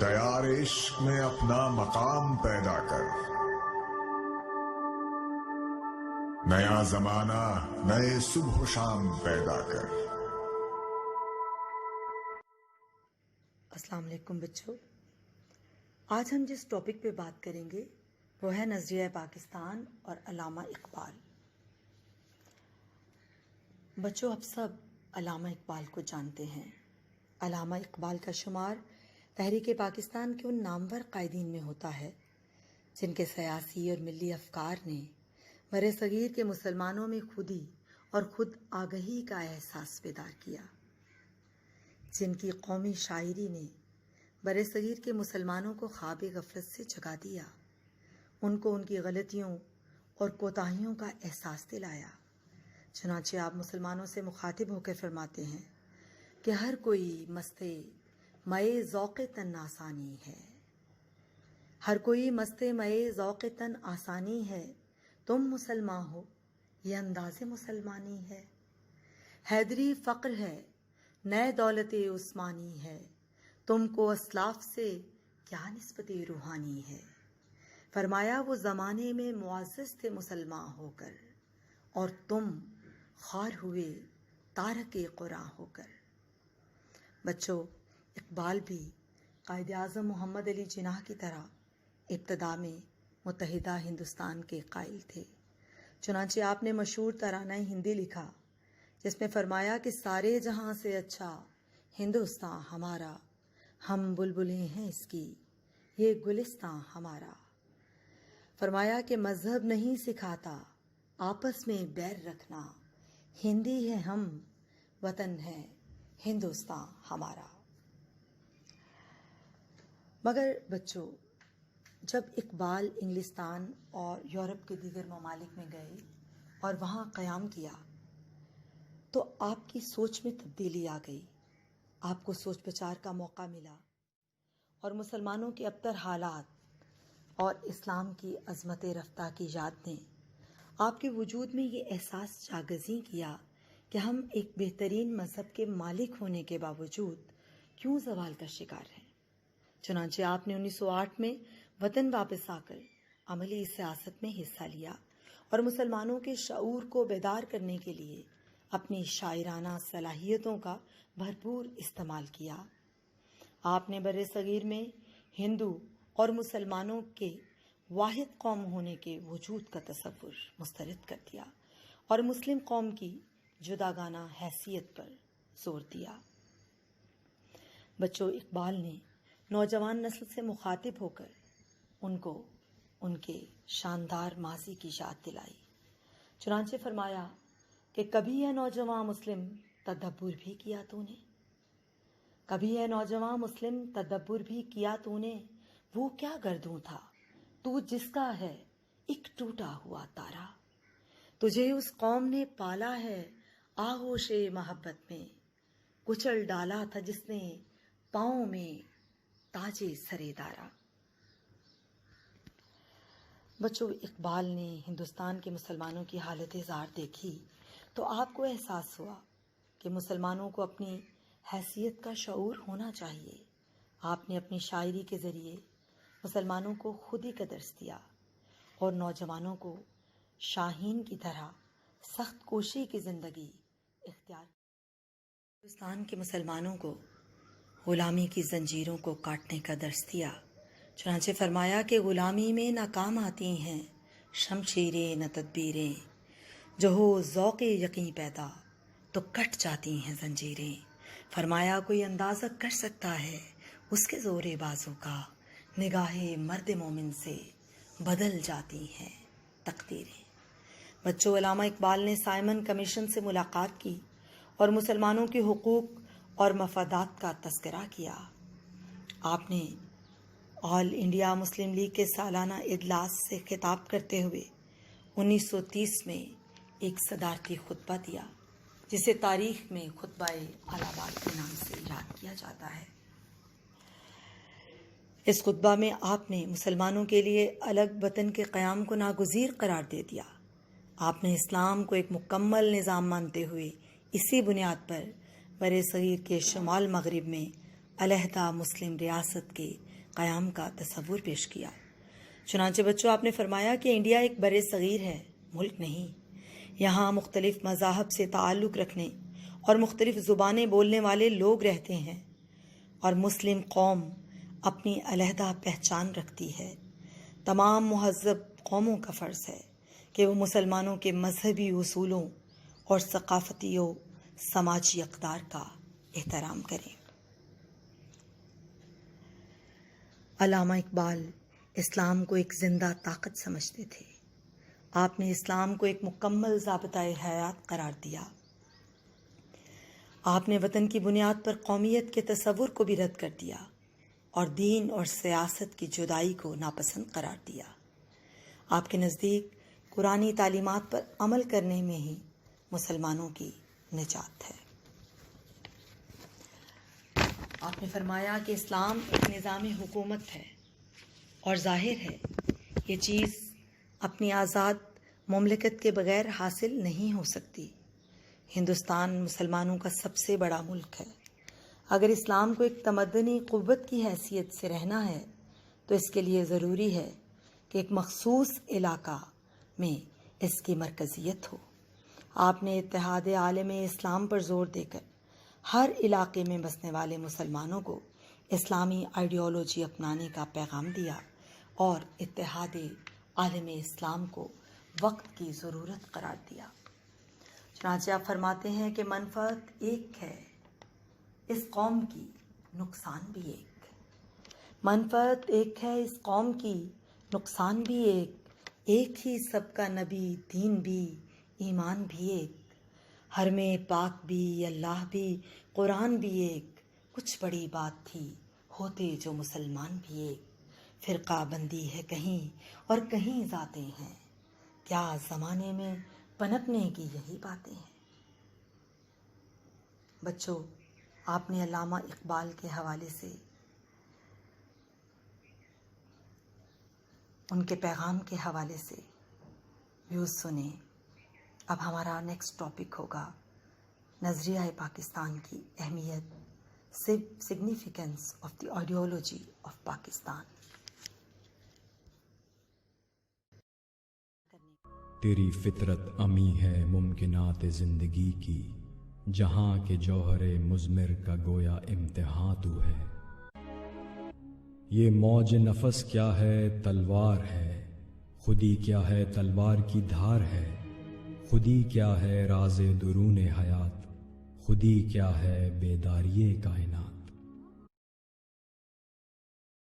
دیار عشق میں اپنا مقام پیدا کر، نیا زمانہ نئے صبح و شام پیدا کر۔ السلام علیکم بچوں، آج ہم جس ٹاپک پہ بات کریں گے وہ ہے نظریہ پاکستان اور علامہ اقبال۔ بچوں، آپ سب علامہ اقبال کو جانتے ہیں۔ علامہ اقبال کا شمار تحریک پاکستان کے ان نامور قائدین میں ہوتا ہے جن کے سیاسی اور ملی افکار نے برصغیر کے مسلمانوں میں خودی اور خود آگہی کا احساس بیدار کیا، جن کی قومی شاعری نے برصغیر کے مسلمانوں کو خواب غفلت سے جگا دیا، ان کو ان کی غلطیوں اور کوتاہیوں کا احساس دلایا۔ چنانچہ آپ مسلمانوں سے مخاطب ہو کر فرماتے ہیں کہ ہر کوئی مستے مئے ذوق تن آسانی ہے، ہر کوئی مستے مئے ذوق تن آسانی ہے، تم مسلمان ہو یہ انداز مسلمانی ہے، حیدری فقر ہے نئے دولت عثمانی ہے، تم کو اسلاف سے کیا نسبت روحانی ہے۔ فرمایا وہ زمانے میں معزز تھے مسلمان ہو کر، اور تم خوار ہوئے تارک قرآن ہو کر۔ بچوں، اقبال بھی قائد اعظم محمد علی جناح کی طرح ابتدا میں متحدہ ہندوستان کے قائل تھے۔ چنانچہ آپ نے مشہور ترانہ ہندی لکھا جس میں فرمایا کہ سارے جہاں سے اچھا ہندوستان ہمارا، ہم بلبلیں ہیں اس کی یہ گلستان ہمارا۔ فرمایا کہ مذہب نہیں سکھاتا آپس میں بیر رکھنا، ہندی ہے ہم وطن ہے ہندوستان ہمارا۔ مگر بچوں، جب اقبال انگلستان اور یورپ کے دیگر ممالک میں گئے اور وہاں قیام کیا تو آپ کی سوچ میں تبدیلی آ گئی، آپ کو سوچ بچار کا موقع ملا، اور مسلمانوں کے ابتر حالات اور اسلام کی عظمت رفتہ کی یاد نے آپ کے وجود میں یہ احساس جاگزیں کیا کہ ہم ایک بہترین مذہب کے مالک ہونے کے باوجود کیوں زوال کا شکار ہیں۔ چنانچہ آپ نے 1908 میں وطن واپس آ کر عملی سیاست میں حصہ لیا اور مسلمانوں کے شعور کو بیدار کرنے کے لیے اپنی شاعرانہ صلاحیتوں کا بھرپور استعمال کیا۔ آپ نے برصغیر میں ہندو اور مسلمانوں کے واحد قوم ہونے کے وجود کا تصور مسترد کر دیا اور مسلم قوم کی جداگانہ حیثیت پر زور دیا۔ بچوں، اقبال نے نوجوان نسل سے مخاطب ہو کر ان کو ان کے شاندار ماضی کی یاد دلائی۔ چنانچہ فرمایا کہ کبھی ہے نوجوان مسلم تدبر بھی کیا تو نے، کبھی ہے نوجوان مسلم تدبر بھی کیا تو نے، وہ کیا گردوں تھا تو جس کا ہے ایک ٹوٹا ہوا تارا، تجھے اس قوم نے پالا ہے آغوش محبت میں، کچل ڈالا تھا جس نے پاؤں میں تاج سرے دارا۔ بچوں، اقبال نے ہندوستان کے مسلمانوں کی حالت زار دیکھی تو آپ کو احساس ہوا کہ مسلمانوں کو اپنی حیثیت کا شعور ہونا چاہیے۔ آپ نے اپنی شاعری کے ذریعے مسلمانوں کو خودی کا درس دیا اور نوجوانوں کو شاہین کی طرح سخت کوشی کی زندگی اختیار کی۔ ہندوستان کے مسلمانوں کو غلامی کی زنجیروں کو کاٹنے کا درس دیا۔ چنانچہ فرمایا کہ غلامی میں ناکام آتی ہیں شمشیریں نہ تدبیریں، جو ہو ذوق یقین پیدا تو کٹ جاتی ہیں زنجیریں۔ فرمایا کوئی اندازہ کر سکتا ہے اس کے زور بازو کا، نگاہ مرد مومن سے بدل جاتی ہیں تقدیریں۔ بچوں، علامہ اقبال نے سائمن کمیشن سے ملاقات کی اور مسلمانوں کے حقوق اور مفادات کا تذکرہ کیا۔ آپ نے آل انڈیا مسلم لیگ کے سالانہ اجلاس سے خطاب کرتے ہوئے 1930 میں ایک صدارتی خطبہ دیا جسے تاریخ میں خطبہ آل آباد کے نام سے یاد کیا جاتا ہے۔ اس خطبہ میں آپ نے مسلمانوں کے لیے الگ وطن کے قیام کو ناگزیر قرار دے دیا۔ آپ نے اسلام کو ایک مکمل نظام مانتے ہوئے اسی بنیاد پر برصغیر کے شمال مغرب میں علیحدہ مسلم ریاست کے قیام کا تصور پیش کیا۔ چنانچہ بچوں، آپ نے فرمایا کہ انڈیا ایک بر صغیر ہے، ملک نہیں۔ یہاں مختلف مذاہب سے تعلق رکھنے اور مختلف زبانیں بولنے والے لوگ رہتے ہیں، اور مسلم قوم اپنی علیحدہ پہچان رکھتی ہے۔ تمام مہذب قوموں کا فرض ہے کہ وہ مسلمانوں کے مذہبی اصولوں اور ثقافتی و سماجی اقدار کا احترام کریں۔ علامہ اقبال اسلام کو ایک زندہ طاقت سمجھتے تھے۔ آپ نے اسلام کو ایک مکمل ضابطۂ حیات قرار دیا۔ آپ نے وطن کی بنیاد پر قومیت کے تصور کو بھی رد کر دیا اور دین اور سیاست کی جدائی کو ناپسند قرار دیا۔ آپ کے نزدیک قرآنی تعلیمات پر عمل کرنے میں ہی مسلمانوں کی نجات ہے۔ آپ نے فرمایا کہ اسلام ایک نظام حکومت ہے اور ظاہر ہے یہ چیز اپنی آزاد مملکت کے بغیر حاصل نہیں ہو سکتی۔ ہندوستان مسلمانوں کا سب سے بڑا ملک ہے۔ اگر اسلام کو ایک تمدنی قوت کی حیثیت سے رہنا ہے تو اس کے لیے ضروری ہے کہ ایک مخصوص علاقہ میں اس کی مرکزیت ہو۔ آپ نے اتحاد عالم اسلام پر زور دے کر ہر علاقے میں بسنے والے مسلمانوں کو اسلامی آئیڈیالوجی اپنانے کا پیغام دیا اور اتحاد عالم اسلام کو وقت کی ضرورت قرار دیا۔ چنانچہ آپ فرماتے ہیں کہ منفعت ایک ہے اس قوم کی، نقصان بھی ایک۔ منفعت ایک ہے اس قوم کی، نقصان بھی ایک ہی سب کا نبی، دین بھی، ایمان بھی ایک۔ حرم پاک بھی، اللہ بھی، قرآن بھی ایک۔ کچھ بڑی بات تھی، ہوتے جو مسلمان بھی ایک۔ فرقہ بندی ہے کہیں اور کہیں ذاتیں ہیں، کیا زمانے میں پنپنے کی یہی باتیں ہیں۔ بچوں، آپ نے علامہ اقبال کے حوالے سے ان کے پیغام کے حوالے سے ویوز سنے۔ اب ہمارا نیکسٹ ٹاپک ہوگا نظریہ پاکستان کی اہمیت، significance of the ideology of Pakistan. تیری فطرت امی ہے ممکنات زندگی کی، جہاں کے جوہر مضمر کا گویا امتحاں تو ہے۔ یہ موج نفس کیا ہے تلوار ہے، خودی کیا ہے تلوار کی دھار ہے۔ خودی کیا ہے راز درون حیات، خودی کیا ہے بیداری کائنات۔